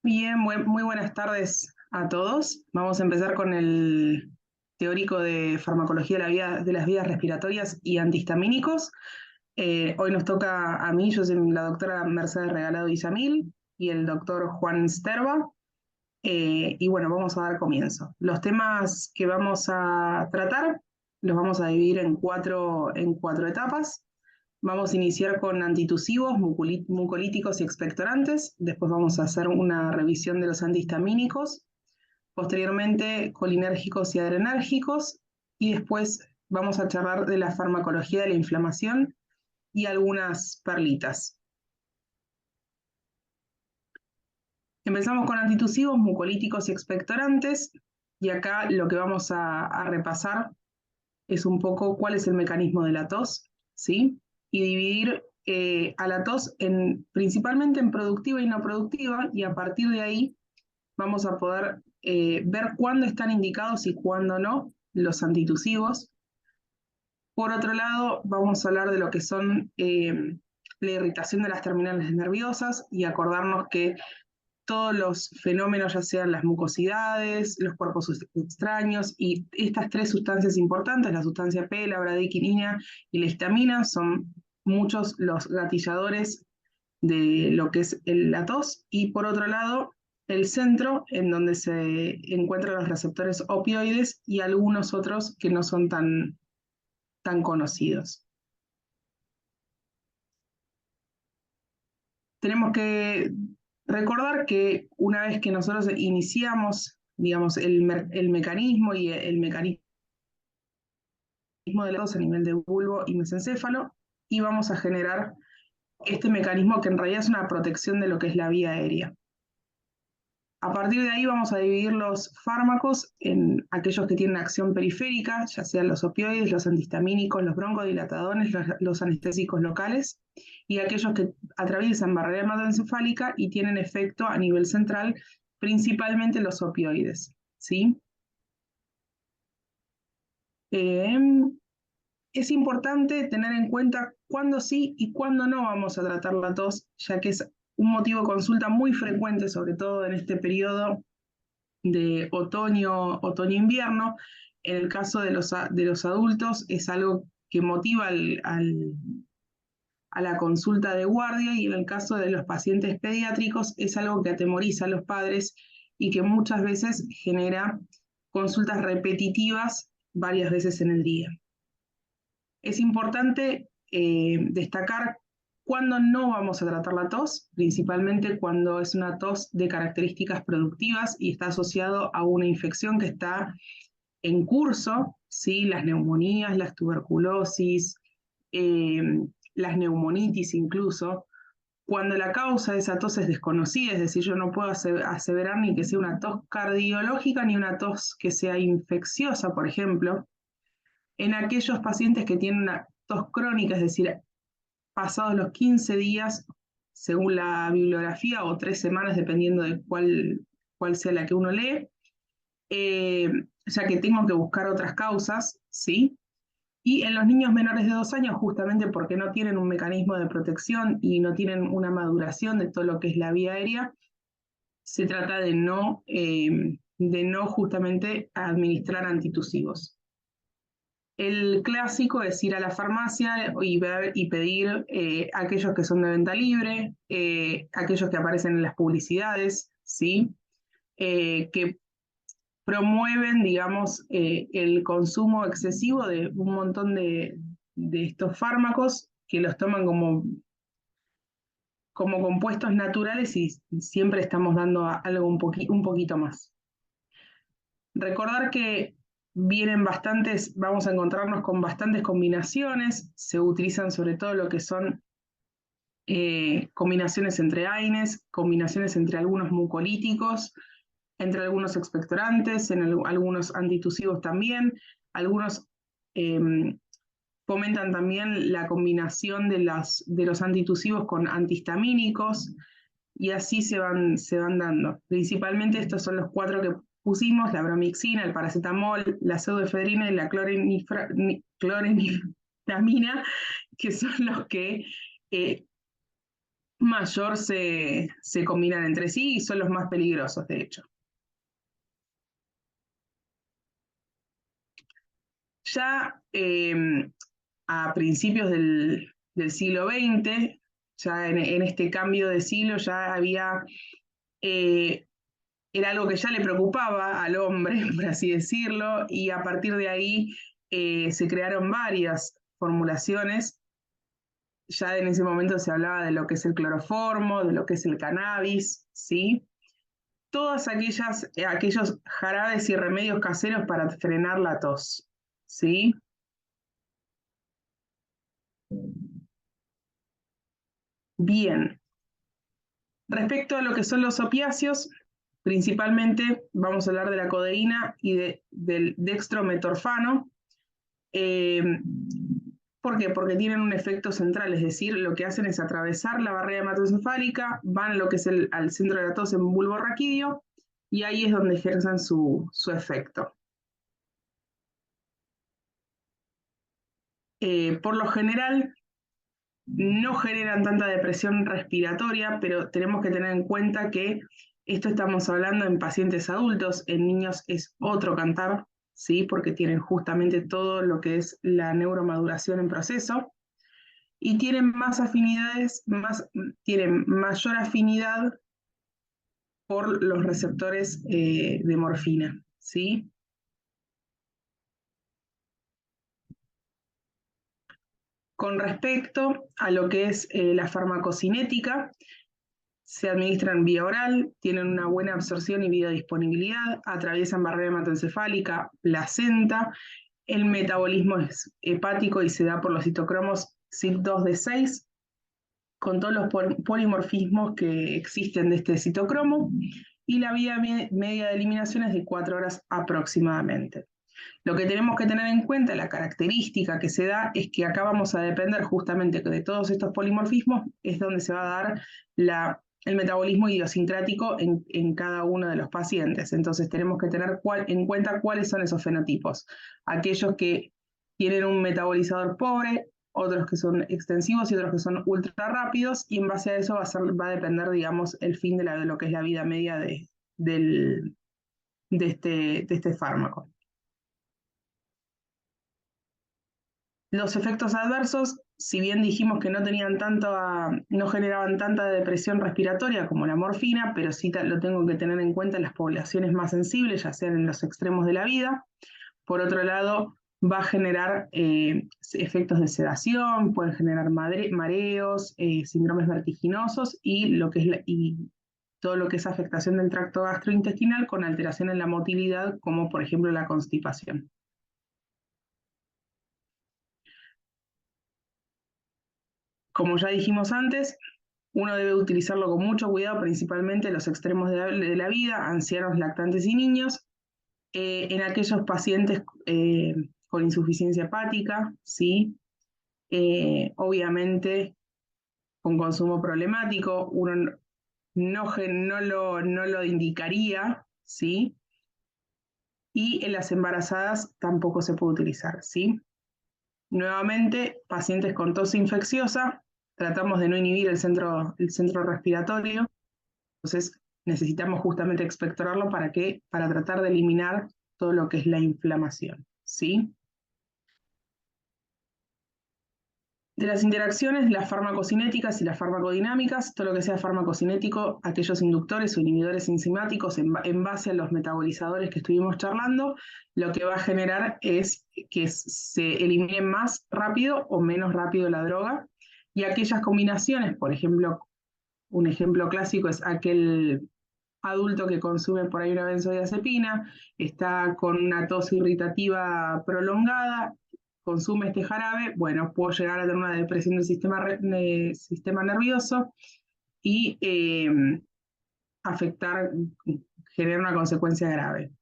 Bien, muy buenas tardes a todos. Vamos a empezar con el teórico de farmacología de las vías respiratorias y antihistamínicos. Hoy nos toca a mí, yo soy la doctora Mercedes Regalado Isamil y el doctor Juan Sterba. Y bueno, vamos a dar comienzo. Los temas que vamos a tratar los vamos a dividir en cuatro etapas. Vamos a iniciar con antitusivos, mucolíticos y expectorantes. Después vamos a hacer una revisión de los antihistamínicos. Posteriormente, colinérgicos y adrenérgicos. Y después vamos a charlar de la farmacología de la inflamación y algunas perlitas. Empezamos con antitusivos, mucolíticos y expectorantes. Y acá lo que vamos a repasar es un poco cuál es el mecanismo de la tos, ¿sí? Y dividir a la tos principalmente en productiva y no productiva, y a partir de ahí vamos a poder ver cuándo están indicados y cuándo no los antitusivos. Por otro lado, vamos a hablar de lo que son la irritación de las terminales nerviosas y acordarnos que todos los fenómenos, ya sean las mucosidades, los cuerpos extraños y estas tres sustancias importantes, la sustancia P, la bradiquinina y la histamina, son muchos los gatilladores de lo que es la tos. Y por otro lado, el centro, en donde se encuentran los receptores opioides y algunos otros que no son tan conocidos. Tenemos que recordar que una vez que nosotros iniciamos, digamos, el mecanismo y el mecanismo de la tos a nivel de bulbo y mesencéfalo, y vamos a generar este mecanismo que en realidad es una protección de lo que es la vía aérea. A partir de ahí vamos a dividir los fármacos en aquellos que tienen acción periférica, ya sean los opioides, los antihistamínicos, los broncodilatadores, los anestésicos locales, y aquellos que atraviesan barrera hematoencefálica y tienen efecto a nivel central, principalmente los opioides, ¿sí? Es importante tener en cuenta cuándo sí y cuándo no vamos a tratar la tos, ya que es un motivo de consulta muy frecuente, sobre todo en este periodo de otoño-invierno. En el caso de los adultos es algo que motiva a la consulta de guardia, y en el caso de los pacientes pediátricos es algo que atemoriza a los padres y que muchas veces genera consultas repetitivas varias veces en el día. Es importante destacar cuándo no vamos a tratar la tos, principalmente cuando es una tos de características productivas y está asociado a una infección que está en curso, ¿sí? Las neumonías, las tuberculosis, eh, las neumonitis incluso. Cuando la causa de esa tos es desconocida, es decir, yo no puedo aseverar ni que sea una tos cardiológica ni una tos que sea infecciosa, por ejemplo. En aquellos pacientes que tienen una tos crónica, es decir, pasados los 15 días, según la bibliografía, o 3 semanas, dependiendo de cuál sea la que uno lee, ya que tengo que buscar otras causas, ¿sí? Y en los niños menores de 2 años, justamente porque no tienen un mecanismo de protección y no tienen una maduración de todo lo que es la vía aérea, se trata de no justamente administrar antitusivos. El clásico es ir a la farmacia y ver y pedir aquellos que son de venta libre, aquellos que aparecen en las publicidades, ¿sí? Que promueven, digamos, el consumo excesivo de un montón de estos fármacos que los toman como compuestos naturales y siempre estamos dando algo un poquito más. Recordar que vamos a encontrarnos con bastantes combinaciones, se utilizan sobre todo lo que son combinaciones entre AINES, combinaciones entre algunos mucolíticos, entre algunos expectorantes, algunos antitusivos también, algunos fomentan también la combinación de los antitusivos con antihistamínicos, y así se van dando. Principalmente estos son los 4 que pusimos: la bromixina, el paracetamol, la pseudoefedrina y la cloreniframina, que son los que mayor se combinan entre sí y son los más peligrosos, de hecho. Ya a principios del siglo XX, ya en este cambio de siglo, ya había, era algo que ya le preocupaba al hombre, por así decirlo, y a partir de ahí se crearon varias formulaciones. Ya en ese momento se hablaba de lo que es el cloroformo, de lo que es el cannabis, ¿sí? Todas aquellos jarabes y remedios caseros para frenar la tos, ¿sí? Bien, respecto a lo que son los opiáceos, principalmente vamos a hablar de la codeína y del dextrometorfano. Eh, ¿Por qué? Porque tienen un efecto central, es decir, lo que hacen es atravesar la barrera hematoencefálica, van a lo que es al centro de la tos en bulbo raquídeo, y ahí es donde ejercen su efecto. Por lo general, no generan tanta depresión respiratoria, pero tenemos que tener en cuenta que esto estamos hablando en pacientes adultos, en niños es otro cantar, ¿sí? Porque tienen justamente todo lo que es la neuromaduración en proceso y tienen más afinidades, tienen mayor afinidad por los receptores de morfina, ¿sí? Con respecto a lo que es la farmacocinética, se administran vía oral, tienen una buena absorción y biodisponibilidad, atraviesan barrera hematoencefálica, placenta, el metabolismo es hepático y se da por los citocromos CYP2D6, con todos los polimorfismos que existen de este citocromo, y la vía media de eliminación es de 4 horas aproximadamente. Lo que tenemos que tener en cuenta, la característica que se da, es que acá vamos a depender justamente de todos estos polimorfismos, es donde se va a dar el metabolismo idiosincrático en cada uno de los pacientes. Entonces tenemos que tener en cuenta cuáles son esos fenotipos. Aquellos que tienen un metabolizador pobre, otros que son extensivos y otros que son ultra rápidos, y en base a eso va a depender, digamos, el fin de lo que es la vida media de este fármaco. Los efectos adversos, si bien dijimos que no generaban tanta depresión respiratoria como la morfina, pero sí lo tengo que tener en cuenta en las poblaciones más sensibles, ya sean en los extremos de la vida. Por otro lado, va a generar efectos de sedación, puede generar mareos, síndromes vertiginosos y todo lo que es afectación del tracto gastrointestinal con alteración en la motilidad, como por ejemplo la constipación. Como ya dijimos antes, uno debe utilizarlo con mucho cuidado, principalmente en los extremos de la vida, ancianos, lactantes y niños, en aquellos pacientes con insuficiencia hepática, ¿sí? Obviamente con consumo problemático, uno no lo indicaría, ¿sí? Y en las embarazadas tampoco se puede utilizar, ¿sí? Nuevamente, pacientes con tos infecciosa, tratamos de no inhibir el centro respiratorio, entonces necesitamos justamente expectorarlo para tratar de eliminar todo lo que es la inflamación, ¿sí? De las interacciones, las farmacocinéticas y las farmacodinámicas, todo lo que sea farmacocinético, aquellos inductores o inhibidores enzimáticos en base a los metabolizadores que estuvimos charlando, lo que va a generar es que se elimine más rápido o menos rápido la droga. Y aquellas combinaciones, por ejemplo, un ejemplo clásico es aquel adulto que consume por ahí una benzodiazepina, está con una tos irritativa prolongada, consume este jarabe, bueno, puedo llegar a tener una depresión del sistema nervioso y afectar, generar una consecuencia grave.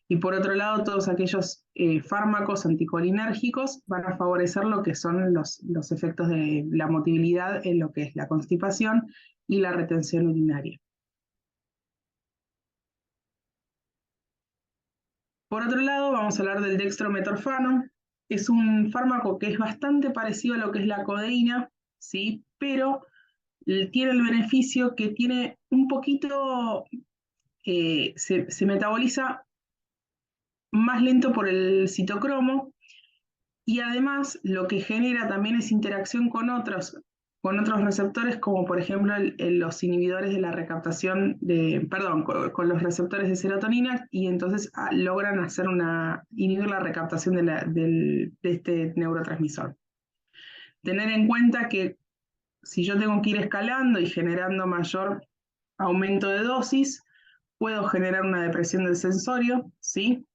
Y por otro lado, todos aquellos fármacos anticolinérgicos van a favorecer lo que son los efectos de la motilidad en lo que es la constipación y la retención urinaria. Por otro lado, vamos a hablar del dextrometorfano. Es un fármaco que es bastante parecido a lo que es la codeína, ¿sí? Pero tiene el beneficio que tiene un poquito, se metaboliza más lento por el citocromo, y además lo que genera también es interacción con otros receptores, como por ejemplo los inhibidores de la recaptación perdón, con los receptores de serotonina, y entonces logran inhibir la recaptación de este neurotransmisor. Tener en cuenta que si yo tengo que ir escalando y generando mayor aumento de dosis, puedo generar una depresión del sensorio, ¿sí?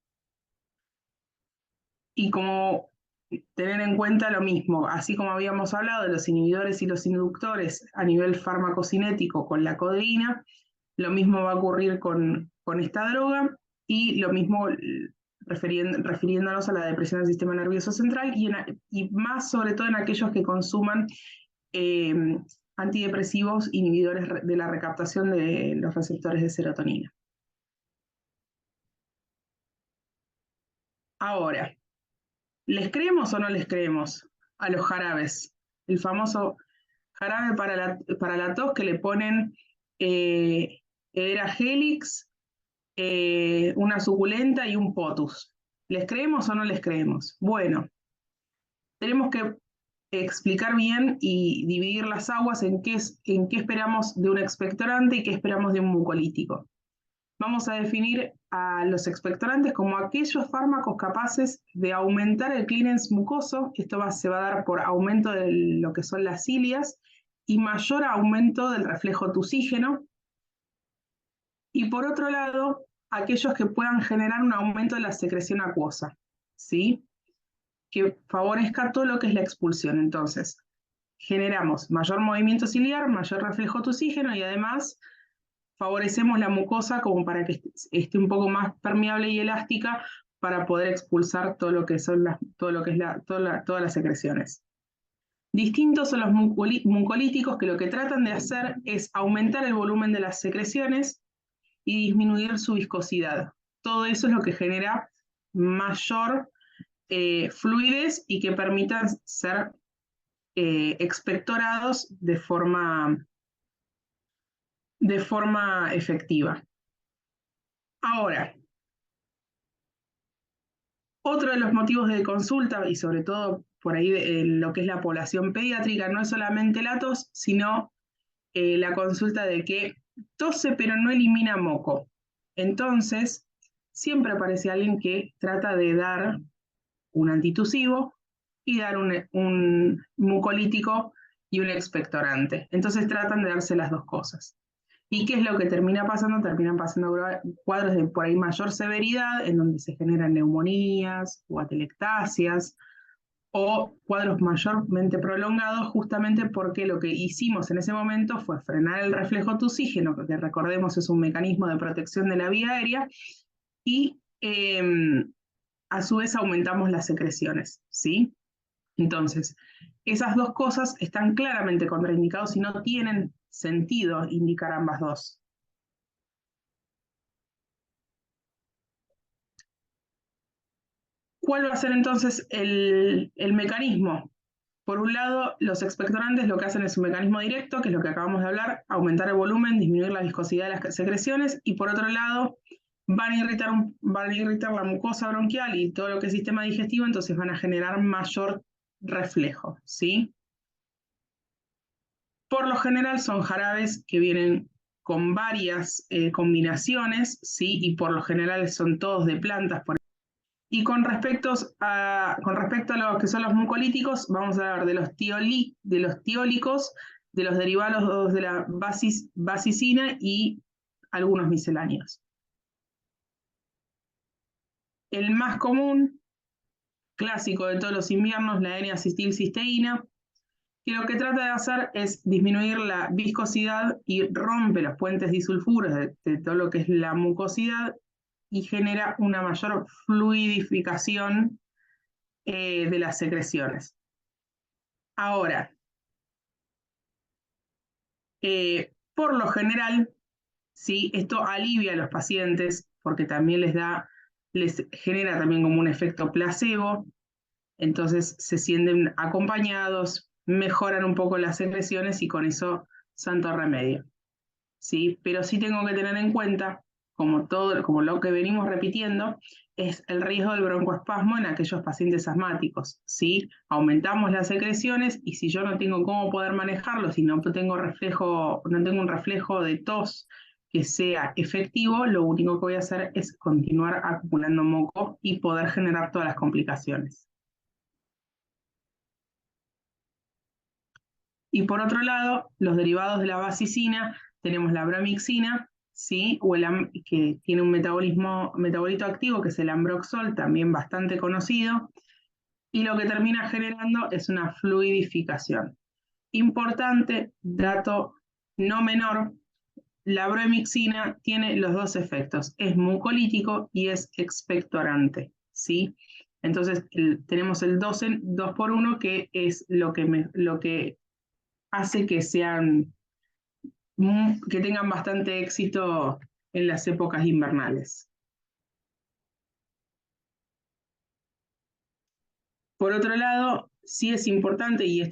Y como tener en cuenta lo mismo, así como habíamos hablado de los inhibidores y los inductores a nivel farmacocinético con la codeína, lo mismo va a ocurrir con esta droga, y lo mismo refiriéndonos a la depresión del sistema nervioso central, y más sobre todo en aquellos que consuman eh, antidepresivos inhibidores de la recaptación de los receptores de serotonina. Ahora, ¿les creemos o no les creemos a los jarabes? El famoso jarabe para la tos que le ponen Hedera helix, una suculenta y un potus. ¿Les creemos o no les creemos? Bueno, tenemos que explicar bien y dividir las aguas en qué esperamos de un expectorante y qué esperamos de un mucolítico. Vamos a definir a los expectorantes como aquellos fármacos capaces de aumentar el clearance mucoso. Esto se va a dar por aumento de lo que son las cilias y mayor aumento del reflejo tusígeno. Y por otro lado, aquellos que puedan generar un aumento de la secreción acuosa, ¿sí? Que favorezca todo lo que es la expulsión. Entonces, generamos mayor movimiento ciliar, mayor reflejo tusígeno, y además favorecemos la mucosa como para que esté un poco más permeable y elástica para poder expulsar todo lo que son todas las secreciones. Distintos son los mucolíticos, que lo que tratan de hacer es aumentar el volumen de las secreciones y disminuir su viscosidad. Todo eso es lo que genera mayor fluidez y que permitan ser expectorados de forma efectiva. Ahora, otro de los motivos de consulta, y sobre todo por ahí lo que es la población pediátrica, no es solamente la tos, sino la consulta de que tose pero no elimina moco. Entonces, siempre aparece alguien que trata de dar un antitusivo y dar un mucolítico y un expectorante. Entonces tratan de darse las dos cosas. ¿Y qué es lo que termina pasando? Terminan pasando cuadros de por ahí mayor severidad, en donde se generan neumonías o atelectasias, o cuadros mayormente prolongados, justamente porque lo que hicimos en ese momento fue frenar el reflejo tusígeno, que recordemos es un mecanismo de protección de la vía aérea, y a su vez aumentamos las secreciones, ¿sí? Entonces, esas dos cosas están claramente contraindicados y no tienen sentido indicar ambas dos. ¿Cuál va a ser entonces el mecanismo? Por un lado, los expectorantes lo que hacen es un mecanismo directo, que es lo que acabamos de hablar, aumentar el volumen, disminuir la viscosidad de las secreciones, y por otro lado, van a irritar la mucosa bronquial y todo lo que es sistema digestivo, entonces van a generar mayor reflejo, ¿sí? Por lo general son jarabes que vienen con varias combinaciones, ¿sí? Y por lo general son todos de plantas. Y con respecto a lo que son los mucolíticos, vamos a hablar de los tiólicos, de los derivados de la basicina y algunos misceláneos. El más común, clásico de todos los inviernos, la N-acetilcisteína, que lo que trata de hacer es disminuir la viscosidad y rompe los puentes disulfuros de todo lo que es la mucosidad y genera una mayor fluidificación de las secreciones. Ahora, por lo general, ¿sí? Esto alivia a los pacientes porque también les genera también como un efecto placebo, entonces se sienten acompañados, mejoran un poco las secreciones y con eso santo remedio, ¿sí? Pero sí tengo que tener en cuenta, como lo que venimos repitiendo, es el riesgo del broncoespasmo en aquellos pacientes asmáticos, ¿sí? Aumentamos las secreciones y si yo no tengo cómo poder manejarlo, si no tengo un reflejo de tos que sea efectivo, lo único que voy a hacer es continuar acumulando moco y poder generar todas las complicaciones. Y por otro lado, los derivados de la basicina, tenemos la bramixina, ¿sí? Que tiene un metabolito activo, que es el ambroxol, también bastante conocido, y lo que termina generando es una fluidificación. Importante, dato no menor, la bramixina tiene los dos efectos, es mucolítico y es expectorante, ¿sí? Entonces tenemos el 2 por 1, que es lo que hace que tengan bastante éxito en las épocas invernales. Por otro lado, sí es importante, y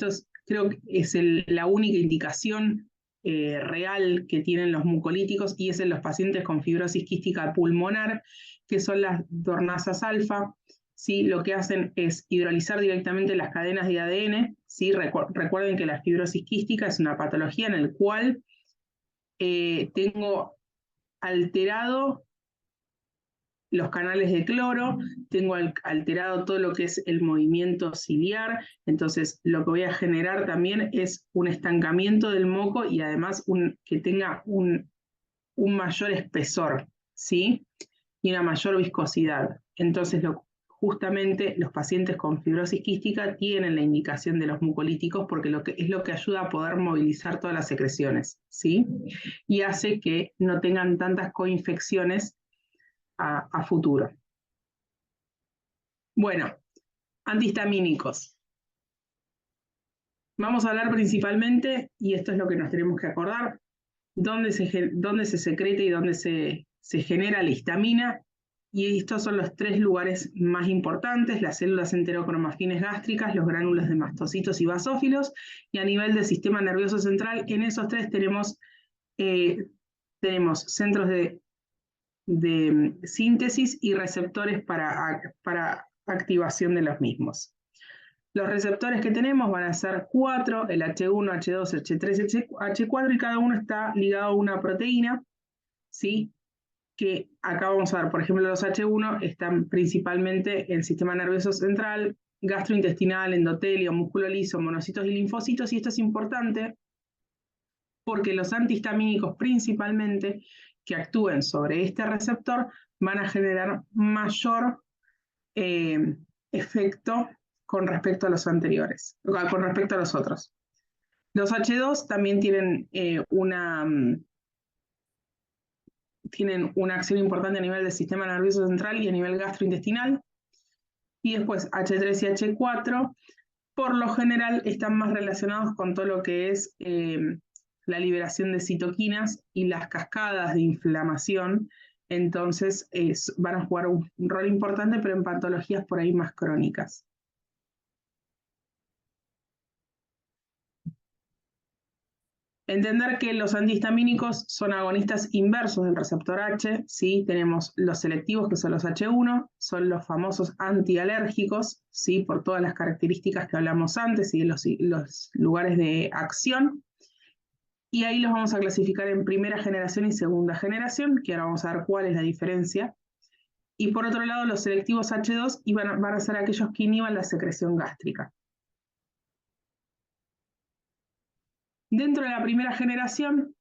creo que es la única indicación real que tienen los mucolíticos, y es en los pacientes con fibrosis quística pulmonar, que son las dornasas alfa. ¿Sí? Lo que hacen es hidrolizar directamente las cadenas de ADN. ¿Sí? Recuerden que la fibrosis quística es una patología en la cual tengo alterado los canales de cloro, tengo alterado todo lo que es el movimiento ciliar, entonces lo que voy a generar también es un estancamiento del moco y además que tenga un mayor espesor, ¿sí? Y una mayor viscosidad. Entonces, justamente los pacientes con fibrosis quística tienen la indicación de los mucolíticos porque es lo que ayuda a poder movilizar todas las secreciones, ¿sí? Y hace que no tengan tantas coinfecciones a futuro. Bueno, antihistamínicos. Vamos a hablar principalmente, y esto es lo que nos tenemos que acordar, dónde se secreta y dónde se genera la histamina. Y estos son los 3 lugares más importantes: las células enterocromafines gástricas, los gránulos de mastocitos y basófilos, y a nivel del sistema nervioso central, en esos 3 tenemos centros de síntesis y receptores para activación de los mismos. Los receptores que tenemos van a ser 4, el H1, H2, H3, H4, y cada uno está ligado a una proteína, ¿sí? Que acá vamos a ver, por ejemplo, los H1 están principalmente en el sistema nervioso central, gastrointestinal, endotelio, músculo liso, monocitos y linfocitos, y esto es importante porque los antihistamínicos principalmente que actúen sobre este receptor van a generar mayor efecto con respecto a los anteriores, con respecto a los otros. Los H2 también tienen una acción importante a nivel del sistema nervioso central y a nivel gastrointestinal. Y después H3 y H4, por lo general, están más relacionados con todo lo que es la liberación de citoquinas y las cascadas de inflamación. Entonces van a jugar un rol importante, pero en patologías por ahí más crónicas. Entender que los antihistamínicos son agonistas inversos del receptor H, ¿sí? Tenemos los selectivos, que son los H1, son los famosos antialérgicos, ¿sí? Por todas las características que hablamos antes y los lugares de acción. Y ahí los vamos a clasificar en primera generación y segunda generación, que ahora vamos a ver cuál es la diferencia. Y por otro lado, los selectivos H2 van a ser aquellos que inhiban la secreción gástrica. Dentro de la primera generación,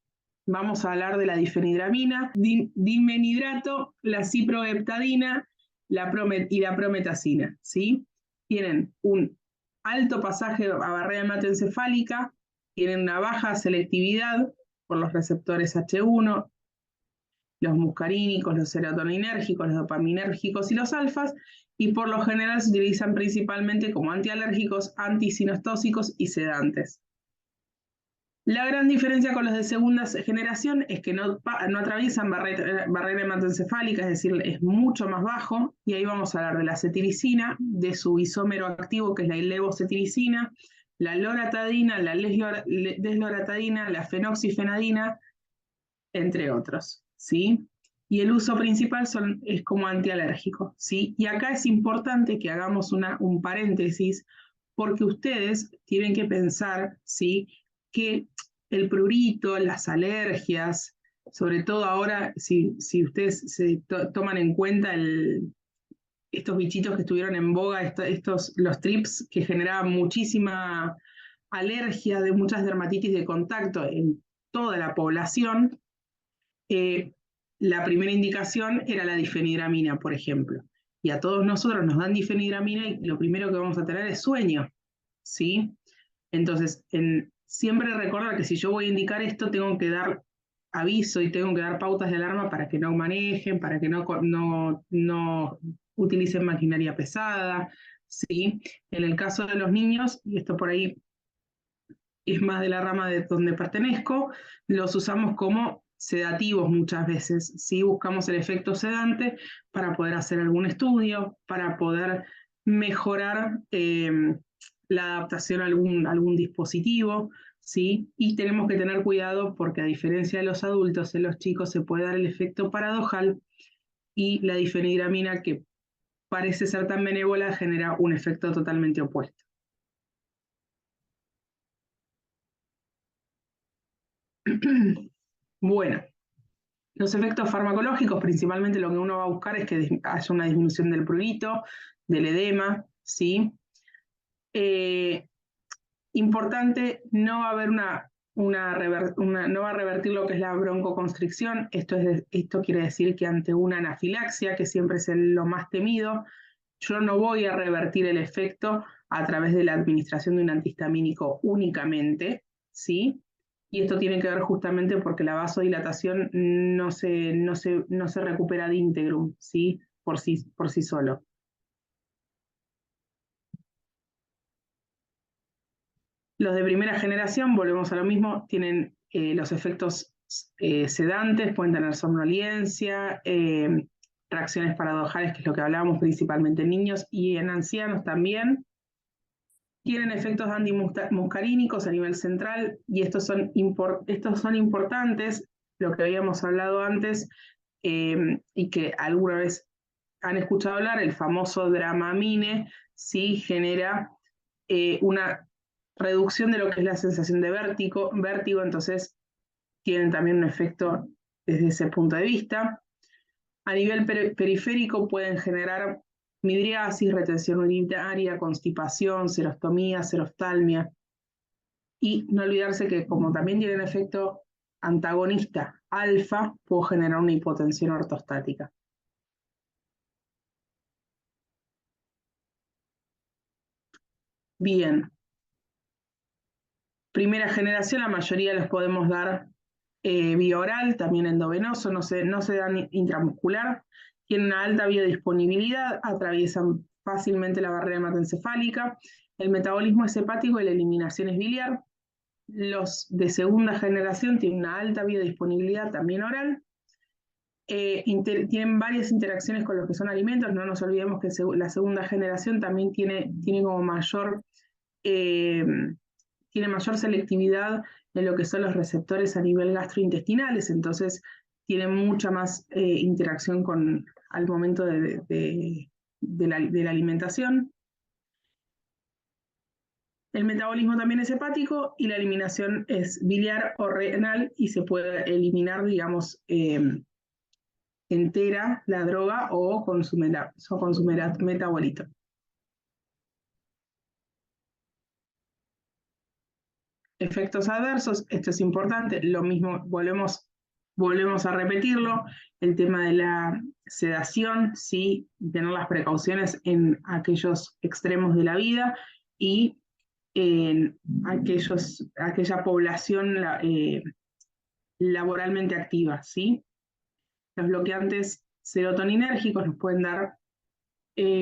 vamos a hablar de la difenhidramina, dimenhidrato, la ciproheptadina y la prometacina, ¿sí? Tienen un alto pasaje a barrera hematoencefálica, tienen una baja selectividad por los receptores H1, los muscarínicos, los serotoninérgicos, los dopaminérgicos y los alfas, y por lo general se utilizan principalmente como antialérgicos, antisinostóxicos y sedantes. La gran diferencia con los de segunda generación es que no atraviesan barrera hematoencefálica, es decir, es mucho más bajo, y ahí vamos a hablar de la cetiricina, de su isómero activo, que es la levocetiricina, la loratadina, la desloratadina, la fenoxifenadina, entre otros, ¿sí? Y el uso principal es como antialérgico, ¿sí? Y acá es importante que hagamos un paréntesis porque ustedes tienen que pensar, ¿sí? Que el prurito, las alergias, sobre todo ahora, si ustedes toman en cuenta estos bichitos que estuvieron en boga, los TRIPS, que generaban muchísima alergia de muchas dermatitis de contacto en toda la población, eh, la primera indicación era la difenidramina, por ejemplo. Y a todos nosotros nos dan difenidramina y lo primero que vamos a tener es sueño, ¿sí? Entonces, siempre recordar que si yo voy a indicar esto, tengo que dar aviso y tengo que dar pautas de alarma para que no manejen, para que no utilicen maquinaria pesada, ¿sí? En el caso de los niños, y esto por ahí es más de la rama de donde pertenezco, los usamos como sedativos muchas veces, ¿sí? Buscamos el efecto sedante para poder hacer algún estudio, para poder mejorar la adaptación a algún dispositivo, ¿sí? Y tenemos que tener cuidado porque a diferencia de los adultos, en los chicos se puede dar el efecto paradojal y la difenidramina, que parece ser tan benévola, genera un efecto totalmente opuesto. Bueno, los efectos farmacológicos, principalmente lo que uno va a buscar es que haya una disminución del prurito, del edema, ¿sí? Eh, Importante, no va a haber no va a revertir lo que es la broncoconstricción. Esto quiere decir que ante una anafilaxia, que siempre es lo más temido, yo no voy a revertir el efecto a través de la administración de un antihistamínico únicamente, ¿sí? Y esto tiene que ver justamente porque la vasodilatación no se recupera de íntegro, ¿sí? Por sí solo. Los de primera generación, volvemos a lo mismo, tienen los efectos sedantes, pueden tener somnolencia, reacciones paradojales, que es lo que hablábamos principalmente en niños y en ancianos también. Tienen efectos antimuscarínicos a nivel central y estos son importantes, lo que habíamos hablado antes y que alguna vez han escuchado hablar, el famoso Dramamine, sí genera una reducción de lo que es la sensación de vértigo, entonces tienen también un efecto desde ese punto de vista. A nivel periférico pueden generar midriasis, retención urinaria, constipación, serostomía, seroftalmia. Y no olvidarse que como también tienen efecto antagonista alfa, puede generar una hipotensión ortostática. Bien, primera generación, la mayoría les podemos dar vía oral, también endovenoso, no se dan intramuscular, tienen una alta biodisponibilidad, atraviesan fácilmente la barrera hematoencefálica, el metabolismo es hepático y la eliminación es biliar. Los de segunda generación tienen una alta biodisponibilidad, también oral. Tienen varias interacciones con los que son alimentos, no nos olvidemos que la segunda generación también tiene como eh, tiene mayor selectividad en lo que son los receptores a nivel gastrointestinales, entonces tiene mucha más interacción al momento de la alimentación. El metabolismo también es hepático y la eliminación es biliar o renal y se puede eliminar, digamos, entera la droga o con su metabolito. Efectos adversos, esto es importante, lo mismo, volvemos a repetirlo, el tema de la sedación, sí, tener las precauciones en aquellos extremos de la vida y en aquella población laboralmente activa, ¿sí? Los bloqueantes serotoninérgicos nos pueden dar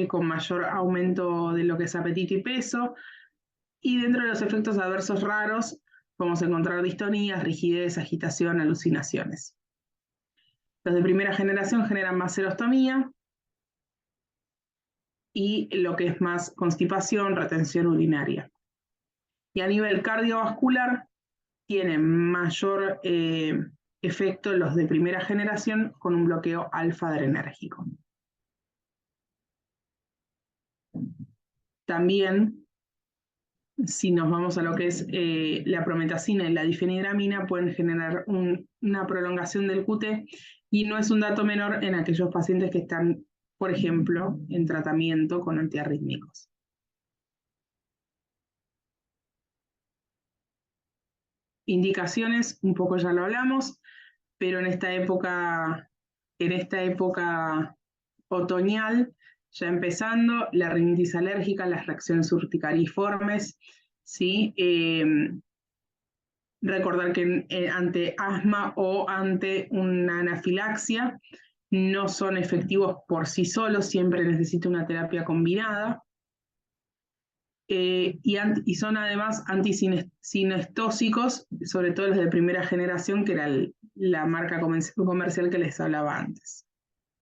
con mayor aumento de lo que es apetito y peso, y dentro de los efectos adversos raros podemos encontrar distonías, rigidez, agitación, alucinaciones. Los de primera generación generan más serostomía y lo que es más constipación, retención urinaria. Y a nivel cardiovascular, tienen mayor efecto los de primera generación con un bloqueo alfa-adrenérgico. También, si nos vamos a lo que es la prometacina y la difenidramina, pueden generar una prolongación del QT, y no es un dato menor en aquellos pacientes que están, por ejemplo, en tratamiento con antiarrítmicos. Indicaciones, un poco ya lo hablamos, pero en esta época otoñal, ya empezando, la rinitis alérgica, las reacciones urticariformes, ¿sí? Recordar que ante asma o ante una anafilaxia no son efectivos por sí solos, siempre necesita una terapia combinada. Y son además antisinestósicos, sobre todo los de primera generación, que era la marca comercial que les hablaba antes.